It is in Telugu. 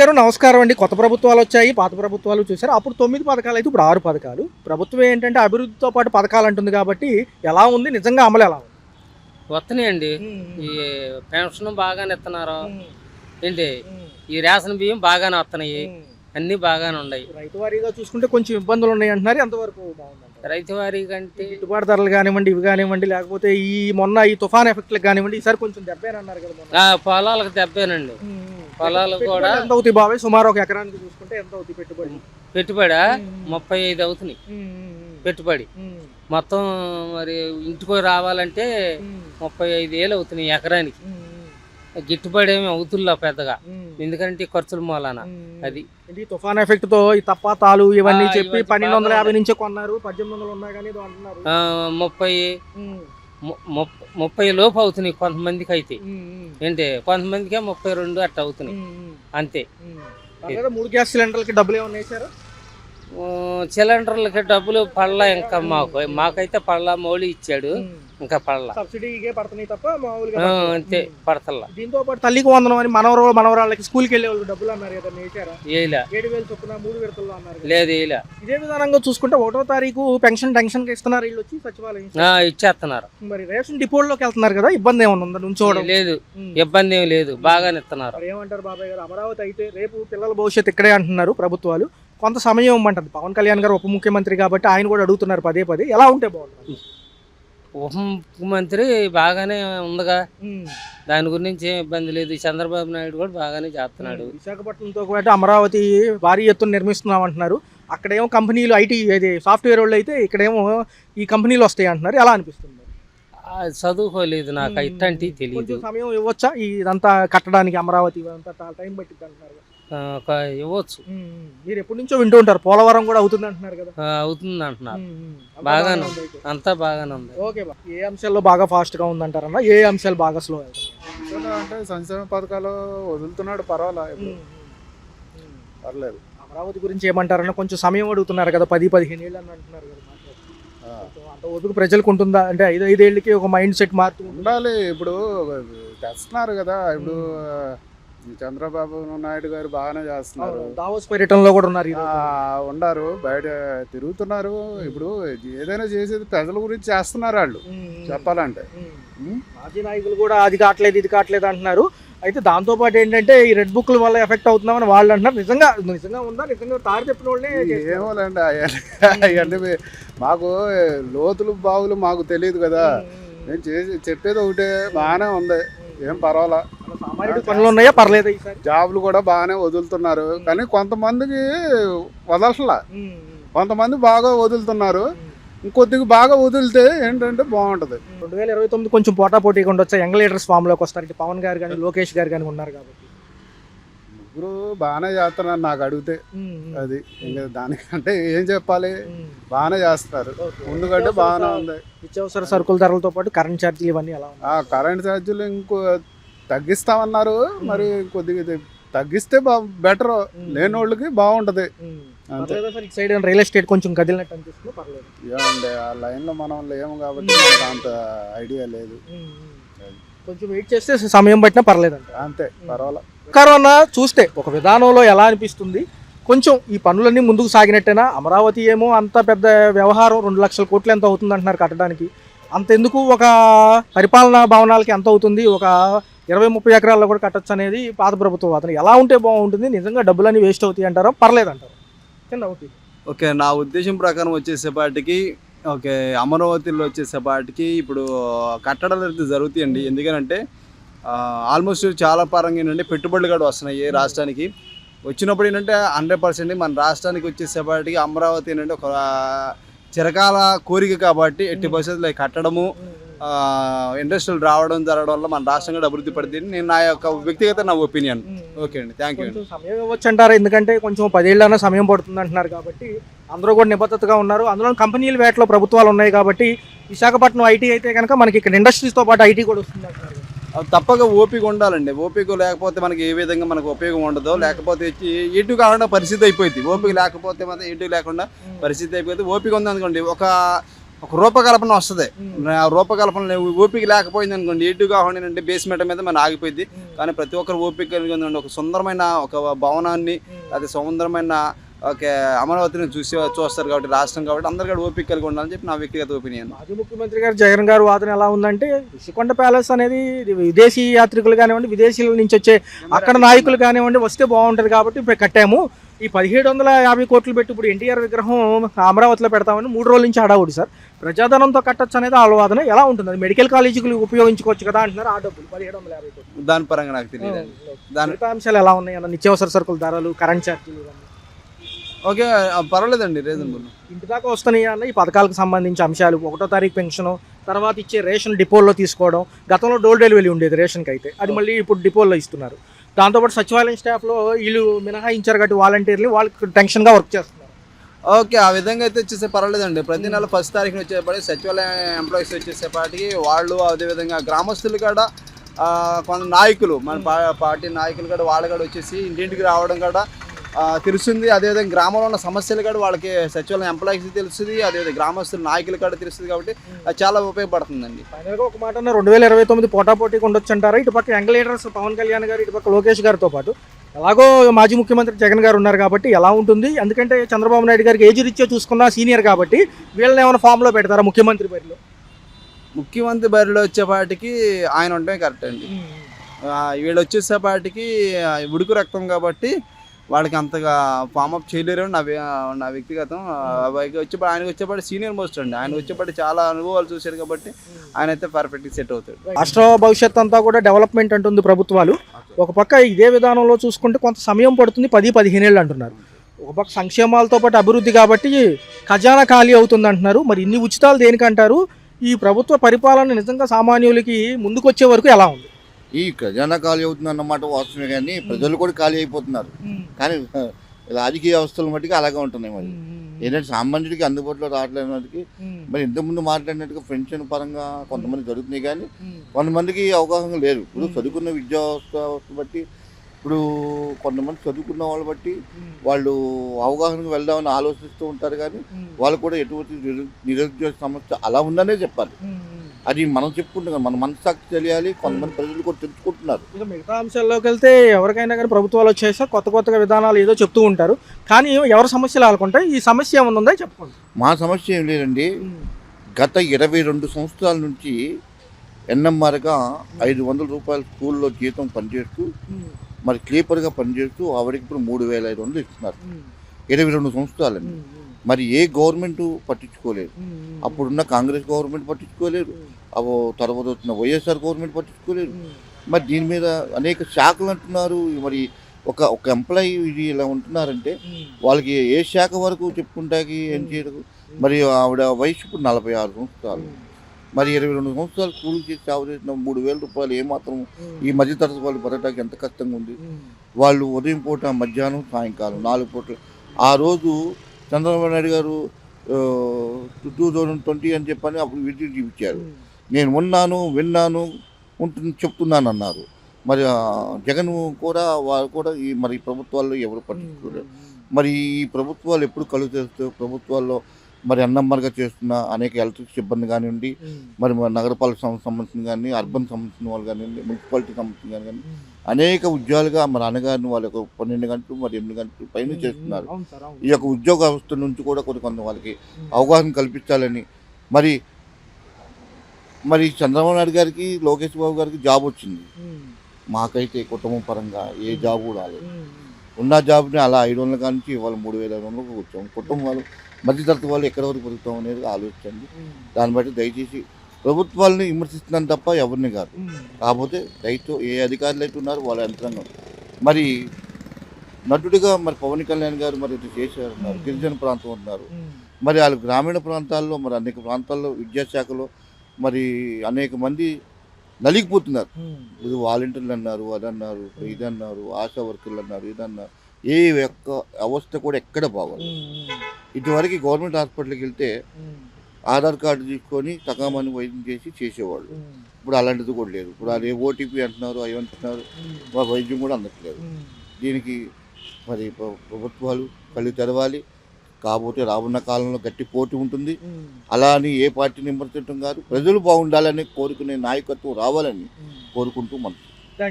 గారు నమస్కారం అండి. కొత్త ప్రభుత్వాలు వచ్చాయి, పాత ప్రభుత్వాలు చూసారు. అప్పుడు 9 పథకాలు అయితే ఇప్పుడు 6 పథకాలు. ప్రభుత్వం ఏంటంటే అభివృద్ధితో పాటు పథకాలు అంటుంది కాబట్టి ఎలా ఉంది? నిజంగా అమలు ఎలా ఉంది? వస్తున్నాయండి. హ్మ్. ఈ పెన్షన్ బాగానే ఇస్తున్నారు. హ్మ్. ఏంటి హ్మ్. ఈ రేషన్ బియ్యం బాగానే వస్తున్నాయి. హ్మ్. అన్ని బాగానే ఉన్నాయి. రైతు వారీగా చూసుకుంటే కొంచెం ఇబ్బందులు ఉన్నాయి అంటున్నారు. ఎంతవరకు బాగుందంటారు? రైతు వారి కంటే గిట్టుబాటు ధరలు కానివ్వండి, ఇవి కానివ్వండి, లేకపోతే మొన్న ఈ తుఫాన్ ఎఫెక్ట్లకు కానివ్వండి, ఈసారి కొంచెం దెబ్బేనన్నారు కదా మొన్న. పొలాలకు దెబ్బేనండి. పొలాలు పెట్టుబడి కూడా ఎంత అవుతాయి బాబాయ్? సుమారు ఒక ఎకరానికి చూసుకుంటే ఎంత అవుతాయి పెట్టుబడి? పెట్టుబడి హ్మ్. 35 అవుతున్నాయి. హ్మ్. పెట్టుబడి హ్మ్. మొత్తం మరి ఇంటికి రావాలంటే హ్మ్. 35,000 అవుతున్నాయి ఎకరానికి. హ్మ్. గిట్టుబడి ఏమి అవుతుల్లా పెద్దగా, హ్మ్. ఎందుకంటే ఈ ఖర్చుల మూలాన. హ్మ్. అది ఇది తుఫాన్ ఎఫెక్ట్ తో ఈ తప్పాతాలు ఇవన్నీ చెప్పి ఇవన్నీ 1250 బాగా నుంచే కొన్నారు, 1800 ఉన్నా కానీ ఇది అంటున్నారు. 30 ఉమ్, 30 లోపు అవుతున్నాయి కొంతమందికి అయితే. ఉమ్, ఉమ్, ఏంటి కొంతమందికే 32 అట్ట అవుతున్నాయి ఉమ్, అంతే. ఉమ్. పర్లేదా? 3 గ్యాస్ సిలిండర్లకి డబ్బులు ఏమన్నా వేసారు? సిలిండర్లకి డబ్బులు పడలా ఇంకా మాకైతే పడలా. మౌలి ఇచ్చాడు, ఇంకా పడలా. సబ్సిడీగా పడుతున్నాయి తప్ప మామూలుగా అంతే పడతల్లా. దీంతో పాటు తల్లికి వందనం అని మనవరాళ్ళకి స్కూల్కి వెళ్ళే వాళ్ళు డబ్బులు అన్నారు కదా, వేసారా? ఏలా 7,000 చొప్పున 3 విడతల్లో అన్నారు కదా. లేదు ఏలా ఇదే విధానంగా చూసుకుంటే 1వ తారీఖు టెన్షన్ ఇస్తున్నారు వీళ్ళు వచ్చి సచివాలయం. ఇచ్చేస్తున్నారు. మరి రేషన్ డిపోల్లోకి వెళ్తున్నారు కదా, ఇబ్బంది ఏమన్నా ఉందా నుంచోవడం? లేదు, ఉమ్. ఇబ్బంది ఏమి లేదు, బాగానే ఇస్తున్నారు. మరి ఏమంటారు బాబాయ్ గారు? అమరావతి అయితే రేపు పిల్లల భవిష్యత్తు ఇక్కడే అంటున్నారు ప్రభుత్వాలు. కొంత సమయం ఇవ్వమంటారు. పవన్ కళ్యాణ్ గారు ఉప ముఖ్యమంత్రి కాబట్టి ఆయన కూడా అడుగుతున్నారు పదే పదే. ఎలా ఉంటే బాగుంటుంది? ఉప ముఖ్యమంత్రి బాగానే ఉందిగా, ఉమ్. దాని గురించి ఏం ఇబ్బంది లేదు. చంద్రబాబు నాయుడు కూడా బాగానే చేస్తున్నాడు. విశాఖపట్నంతో పాటు అమరావతి భారీ ఎత్తున నిర్మిస్తున్నాం అంటున్నారు. అక్కడేమో కంపెనీలు ఐటీ ఇది సాఫ్ట్వేర్ వాళ్ళు అయితే ఇక్కడేమో ఈ కంపెనీలు వస్తాయి అంటున్నారు. ఎలా అనిపిస్తుంది? చదువుకోలేదు, నాకు ఇట్టంటి తెలియదు. కొంచెం సమయం ఇవ్వచ్చా ఇదంతా కట్టడానికి? అమరావతి ఇదంతా టైం పట్టింది అంటున్నారు. ఇవ్వచ్చు. మీరు ఎప్పటి నుంచో వింటూ ఉంటారు, పోలవరం కూడా అవుతుంది అంటున్నారు కదా. అవుతుంది అంటున్నారు. అంతా బాగానే ఉంది అయితే. అంతా బాగానే ఉంది. ఓకే బా. ఏ అంశాల్లో బాగా ఫాస్ట్ గా ఉందంటారన్నా? ఏ అంశాలు బాగా స్లో అంటే సంక్షేమ పథకాలు వదులుతున్నాడు, పర్వాలా ఇప్పుడు పర్లేదు. అమరావతి గురించి ఏమంటారన్నా? కొంచెం సమయం అడుగుతున్నారు కదా, 10-15 ఏళ్ళు అని అంటున్నారు కదా. అంత ఓపిక ప్రజలకు ఉంటుందా? అంటే 5-5 ఏళ్ళకి ఒక మైండ్ సెట్ మారుతూ ఉండాలి. ఇప్పుడు తెస్తున్నారు కదా, ఇప్పుడు చంద్రబాబు నాయుడు గారు బాగానే చేస్తున్నారు. దావోస్ పర్యటనలో కూడా ఉన్నారు ఉన్నారు, బయట తిరుగుతున్నారు. ఇప్పుడు ఏదైనా చేసేది ప్రజల గురించి చేస్తున్నారు వాళ్ళు, చెప్పాలంటే. మాజీ నాయకులు కూడా అది కావట్లేదు ఇది కావట్లేదు అంటున్నారు. అయితే దాంతో పాటు ఏంటంటే ఈ రెడ్ బుక్ల వల్ల ఎఫెక్ట్ అవుతున్నామని వాళ్ళు అంటున్నారు. నిజంగా ఉందా? నిజంగా తారు చెప్పిన వాళ్ళే ఏమోలేండి, అవన్నీ మాకు లోతులు బావులు మాకు తెలియదు కదా. నేను చెప్పేది ఒకటే, బాగానే ఉంది, ఏం పర్వాలా. పనులు ఉన్నాయా? పర్లేదు. జాబులు కూడా బాగానే వదులుతున్నారు, కానీ కొంతమందికి వదలట్లా. కొంతమంది బాగా వదులుతున్నారు, ఇంకొద్దిగా బాగా వదిలితే ఏంటంటే బాగుంటది. 2029 కొంచెం పోటాపోటీగా ఉండొచ్చా? యంగ్ లీడర్స్ ఫామ్ లోకి వస్తారు. పవన్ గారు కానీ లోకేష్ గారు కానీ ఉన్నారు కాబట్టి ముగ్గురు బాగానే చేస్తున్నారు నాకు అడిగితే. అది ఇంకా దానికంటే ఏం చెప్పాలి, బాగానే చేస్తారు. ముందుకంటే బాగానే ఉంది. నిత్యావసర సరుకుల ధరలతో పాటు కరెంట్ ఛార్జీలు ఇవన్నీ ఎలా ఉన్నాయి? కరెంట్ ఛార్జీలు ఇంకో తగ్గిస్తామన్నారు, మరి కొద్దిగా తగ్గిస్తే బెటర్, లేని వాళ్ళకి బాగుంటది. సైడ్ రియల్ ఎస్టేట్ కొంచెం కదిలినట్టు అనిపిస్తుంది. పర్లేదు. ఏమండి, ఆ లైన్ లో మనం లేము కాబట్టి మనకు అంత ఐడియా లేదు. కొంచెం వెయిట్ చేస్తే సమయం పట్టినా పర్లేదు అంట. అంతే, పర్వాలేదు. కరోనా చూస్తే ఒక విధానంలో ఎలా అనిపిస్తుంది? కొంచెం ఈ పనులన్నీ ముందుకు సాగినట్టేనా? అమరావతి ఏమో అంత పెద్ద వ్యవహారం, 2 లక్షల కోట్లు ఎంత అవుతుంది అంటున్నారు కట్టడానికి. అంతెందుకు ఒక పరిపాలనా భవనాలకి ఎంత అవుతుంది? ఒక 20-30 ఎకరాల్లో కూడా కట్టొచ్చు అనేది పాత ప్రభుత్వం వాదన. ఎలా ఉంటే బాగుంటుంది? నిజంగా డబ్బులన్నీ వేస్ట్ అవుతాయి అంటారా? పర్లేదు అంటారు? ఓకే, నా ఉద్దేశం ప్రకారం వచ్చేసేపాటికి ఓకే, అమరావతిలో వచ్చేసేపాటికి ఇప్పుడు కట్టడాలు అయితే జరుగుతాయండి. ఎందుకనంటే ఆల్మోస్ట్ చాలా పరంగా ఏంటంటే పెట్టుబడులు కూడా వస్తున్నాయి రాష్ట్రానికి. వచ్చినప్పుడు ఏంటంటే 100% మన రాష్ట్రానికి వచ్చేసేపాటికి అమరావతి ఏంటంటే ఒక చిరకాల కోరిక కాబట్టి ఎట్టి పరిస్థితుల్లో కట్టడము, ఇండస్ట్రీలు రావడం జరగడం వల్ల మన రాష్ట్రం కూడా అభివృద్ధి పడుతుంది. నేను నా యొక్క వ్యక్తిగత నా ఒపీనియన్. ఓకే అండి, థ్యాంక్ యూ అండి. సమయం ఇవ్వచ్చు అంటారా? ఎందుకంటే కొంచెం 10 ఏళ్ళైనా సమయం పడుతుంది అంటున్నారు కాబట్టి అందరూ కూడా నిబద్ధతగా ఉన్నారు. అందులో కంపెనీల వేటలో ప్రభుత్వాలు ఉన్నాయి కాబట్టి విశాఖపట్నం ఐటీ అయితే కనుక మనకి ఇక్కడ ఇండస్ట్రీస్తో పాటు ఐటీ కూడా వస్తుంది అంటున్నారు. తప్పక ఓపిక ఉండాలండి. ఓపిక లేకపోతే మనకి ఏ విధంగా మనకు ఉపయోగం ఉండదు. లేకపోతే ఎటు కాకుండా పరిస్థితి అయిపోయింది. ఓపిక లేకపోతే మాత్రం ఎటు లేకుండా పరిస్థితి అయిపోయింది. ఓపిక ఉంది అనుకోండి, ఒక ఒక రూపకల్పన వస్తుంది. ఆ రూపకల్పన ఓపిక లేకపోయింది అనుకోండి, ఎటుగా ఉండి బేస్మెంట్ మీద మనం ఆగిపోయింది. కానీ ప్రతి ఒక్కరు ఓపిక కలిగి ఉందండి. ఒక సుందరమైన ఒక భవనాన్ని, అది సుందరమైన ఒక అమరావతిని చూస్తారు కాబట్టి, రాష్ట్రం కాబట్టి అందరు కూడా ఓపిక కలిగి ఉండాలని చెప్పి నా వ్యక్తిగత ఒపీనియన్. మాజీ ముఖ్యమంత్రి గారు జగన్ గారు వాదన ఎలా ఉందంటే, రిషికొండ ప్యాలెస్ అనేది విదేశీ యాత్రికులు కానివ్వండి, విదేశీల నుంచి వచ్చే అక్కడ నాయకులు కానివ్వండి వస్తే బాగుంటుంది కాబట్టి ఇప్పుడు కట్టాము. ఈ 1750 కోట్లు పెట్టి ఇప్పుడు ఎన్టీఆర్ విగ్రహం అమరావతిలో పెడతామని 3 రోజుల నుంచి హడావుడి సార్. ప్రజాధనంతో కట్టొచ్చు అనేది వాళ్ళ వాదన. ఎలా ఉంటుంది? అది మెడికల్ కాలేజీకి ఉపయోగించుకోవచ్చు కదా అంటున్నారు. ఆ డబ్బులు 1750 కోట్లు. దాని పరంగా నాకు తెలియదు. దాని మిగతా అంశాలు ఎలా ఉన్నాయి అన్న? నిత్యావసర సరుకుల ధరలు, కరెంట్ ఛార్జీలు ఇవన్నీ ఓకే, పర్వాలేదండి, రీజనబుల్. ఇంటి దాకా వస్తున్నాయి అన్న ఈ పథకాలకు సంబంధించి అంశాలు. 1వ తారీఖు పెన్షన్, తర్వాత ఇచ్చే రేషన్ డిపోల్లో తీసుకోవడం. గతంలో డోర్ డెలివరీ ఉండేది రేషన్కి అయితే, అది మళ్ళీ ఇప్పుడు డిపోల్లో ఇస్తున్నారు. దాంతోపాటు సచివాలయం స్టాఫ్లో వీళ్ళు మినహాయించారు కాబట్టి వాలంటీర్లు వాళ్ళకి టెన్షన్గా వర్క్ చేస్తున్నారు. ఓకే, ఆ విధంగా అయితే వచ్చేసే పర్వాలేదండి. ప్రతి నెల 1వ తారీఖున వచ్చేపాటి సచివాలయ ఎంప్లాయీస్ వచ్చేసేపాటికి వాళ్ళు, అదేవిధంగా గ్రామస్తులు కూడా కొంత నాయకులు, మన పార్టీ నాయకులు కూడా వాళ్ళు కూడా వచ్చేసి ఇంటింటికి రావడం కూడా తెలుస్తుంది. అదేవిధంగా గ్రామంలో ఉన్న సమస్యలు కూడా వాళ్ళకి సచివాలయం ఎంప్లాయీస్ తెలుస్తుంది, అదేవిధంగా గ్రామస్తుల నాయకులు కూడా తెలుస్తుంది కాబట్టి అది చాలా ఉపయోగపడుతుందండి. ఫైనల్గా ఒక మాట 2029 పోటాపోటీకి ఉండొచ్చు అంటారా? ఇటు పక్క యంగ్ లీడర్స్ పవన్ కళ్యాణ్ గారు, ఇటు పక్క లోకేష్ గారితో పాటు ఎలాగో మాజీ ముఖ్యమంత్రి జగన్ గారు ఉన్నారు కాబట్టి ఎలా ఉంటుంది? ఎందుకంటే చంద్రబాబు నాయుడు గారికి ఏజ్ రీత్యా చూసుకున్నా సీనియర్ కాబట్టి వీళ్ళని ఏమైనా ఫామ్లో పెడతారా ముఖ్యమంత్రి బరిలో? ముఖ్యమంత్రి బరిలో వచ్చేపాటికి ఆయన ఉండటమే కరెక్ట్ అండి. వీళ్ళు వచ్చేసేపాటికి ఉడుకు రక్తం కాబట్టి వాళ్ళకి అంతగా ఫామ్ అప్ చేయలేరు నా వ్యక్తిగతం. ఆయనకు వచ్చేపాటి సీనియర్ మోస్ట్ అండి. ఆయన వచ్చేపాటి చాలా అనుభవాలు చూశారు కాబట్టి ఆయన అయితే పర్ఫెక్ట్గా సెట్ అవుతాడు. రాష్ట్ర భవిష్యత్ అంతా కూడా డెవలప్మెంట్ అంటుంది ప్రభుత్వాలు. ఒక పక్క ఇదే విధానంలో చూసుకుంటే కొంత సమయం పడుతుంది, 10-15 ఏళ్ళు అంటున్నారు. ఒక పక్క సంక్షేమాలతో పాటు అభివృద్ధి కాబట్టి ఖజానా ఖాళీ అవుతుంది అంటున్నారు. మరి ఇన్ని ఉచితాలు దేనికంటారు? ఈ ప్రభుత్వ పరిపాలన నిజంగా సామాన్యులకి ముందుకు వచ్చే వరకు ఎలా ఉంది? ఈ ఖజానా ఖాళీ అవుతుంది అన్నమాట వాస్తవమే, కానీ ప్రజలు కూడా ఖాళీ అయిపోతున్నారు. కానీ రాజకీయ వ్యవస్థల మట్టుకు అలాగే ఉంటున్నాయి. మరి ఏంటంటే సామాన్యుడికి అందుబాటులో రావట్లేనట్టుకి మరి ఇంతకుముందు మాట్లాడినట్టుగా పెన్షన్ పరంగా కొంతమంది జరుగుతున్నాయి, కానీ కొంతమందికి అవగాహన లేదు. ఇప్పుడు చదువుకున్న విద్యా వ్యవస్థ బట్టి, ఇప్పుడు కొంతమంది చదువుకున్న వాళ్ళు బట్టి వాళ్ళు అవగాహనకు వెళ్దామని ఆలోచిస్తూ ఉంటారు, కానీ వాళ్ళు కూడా ఎటువంటి నిరుద్యోగ సమస్య అలా ఉందనే చెప్పాలి. అది మనం చెప్పుకుంటున్నాం, మన మనస్సాక్షి తెలియాలి. కొంతమంది ప్రజలు కూడా తెలుసుకుంటున్నారు. ఇక మిగతా అంశాల్లోకి వెళ్తే ఎవరికైనా కానీ ప్రభుత్వాలు వచ్చేసా కొత్తగా విధానాలు ఏదో చెప్తూ ఉంటారు, కానీ ఎవరి సమస్యలు ఆలుకుంటాయి. ఈ సమస్య ఏమైనా ఉందా చెప్పండి. మా సమస్య ఏం లేదండి. గత 22 సంవత్సరాల నుంచి ఎన్ఎంఆర్గా 500 రూపాయల స్కూల్లో జీతం పనిచేస్తూ, మరి క్లీపర్గా పనిచేస్తూ ఆవిడకి ఇప్పుడు 3500 ఇస్తున్నారు. 22 సంవత్సరాలండి. మరి ఏ గవర్నమెంట్ పట్టించుకోలేదు. అప్పుడున్న కాంగ్రెస్ గవర్నమెంట్ పట్టించుకోలేదు, తర్వాత వచ్చిన వైఎస్ఆర్ గవర్నమెంట్ పట్టించుకోలేదు. మరి దీని మీద అనేక శాఖలు అంటున్నారు. మరి ఒక ఎంప్లాయీ ఇది ఇలా ఉంటున్నారంటే వాళ్ళకి ఏ శాఖ వరకు చెప్పుకుంటాకి ఏం చేయరు. మరి ఆవిడ వయసు ఇప్పుడు 46 సంవత్సరాలు. మరి 22 సంవత్సరాలు స్కూల్ చేసి సేవ చేసిన 3000 రూపాయలు ఏమాత్రం ఈ మధ్యతరగతి వాళ్ళు బతకడానికి ఎంత కష్టంగా ఉంది. వాళ్ళు ఉదయం పూట, మధ్యాహ్నం, సాయంకాలం 4 పూటలు. ఆ రోజు చంద్రబాబు నాయుడు గారు 2020 అని చెప్పని అప్పుడు విద్యుత్ చూపించారు. నేను విన్నాను చెప్తున్నాను అన్నారు. మరి జగన్ కూడా వారు కూడా మరి ప్రభుత్వాల్లో ఎవరు పట్టించుకోలేదు. మరి ఈ ప్రభుత్వాలు ఎప్పుడు కలుగు చేస్తాయి? ప్రభుత్వాల్లో మరి అన్నమ్మగా చేస్తున్న అనేక ఎలక్ట్రిక్ సిబ్బంది కానివ్వండి, మరి నగరపాలక సంబంధించిన కానీ, అర్బన్ సంబంధించిన వాళ్ళు కానివ్వండి, మున్సిపాలిటీ సంబంధించిన కానీ అనేక ఉద్యోగాలుగా మరి అనగారిని వాళ్ళకి 12 గంటలు, మరి 8 గంటలు పైన చేస్తున్నారు. ఈ యొక్క ఉద్యోగ వ్యవస్థ నుంచి కూడా కొంత వాళ్ళకి అవగాహన కల్పించాలని. మరి చంద్రబాబు నాయుడు గారికి, లోకేష్ బాబు గారికి జాబ్ వచ్చింది. మాకైతే కుటుంబం పరంగా ఏ జాబ్ కూడా రాలేదు. ఉన్న జాబ్ని అలా 500 నుంచి ఇవాళ 3500 వచ్చాము. కుటుంబాలు మధ్యతరగతి వాళ్ళు ఎక్కడి వరకు పొందుతాం అనేది ఆలోచించండి. దాన్ని బట్టి దయచేసి ప్రభుత్వాలని విమర్శిస్తున్నాను తప్ప ఎవరిని కాదు. కాకపోతే దయతో ఏ అధికారులు అయితే ఉన్నారో వాళ్ళ యంత్రాంగం. మరి నటుడిగా మరి పవన్ కళ్యాణ్ గారు మరి చేశారు, గిరిజన ప్రాంతం ఉన్నారు. మరి వాళ్ళు గ్రామీణ ప్రాంతాల్లో, మరి అనేక ప్రాంతాల్లో విద్యాశాఖలో మరి అనేక మంది నలిగిపోతున్నారు. ఇది వాలంటీర్లు అన్నారు, అదన్నారు, ఇదన్నారు, ఆశా వర్కర్లు అన్నారు, ఇదన్నారు. ఏ యొక్క అవస్థ కూడా ఎక్కడ బాగోదు. ఇటువరకు గవర్నమెంట్ హాస్పిటల్కి వెళ్తే ఆధార్ కార్డు తీసుకొని తగామని వైద్యం చేసేవాళ్ళు. ఇప్పుడు అలాంటిది కూడా లేదు. ఇప్పుడు అది ఓటీపీ అంటున్నారు, అవి అంటున్నారు, వైద్యం కూడా అందట్లేదు. దీనికి మరి ప్రభుత్వాలు కళ్ళు తెరవాలి. కాకపోతే రానున్న కాలంలో గట్టి పోటీ ఉంటుంది. అలా అని ఏ పార్టీని విమర్శించడం కాదు, ప్రజలు బాగుండాలని కోరుకునే నాయకత్వం రావాలని కోరుకుంటూ మనం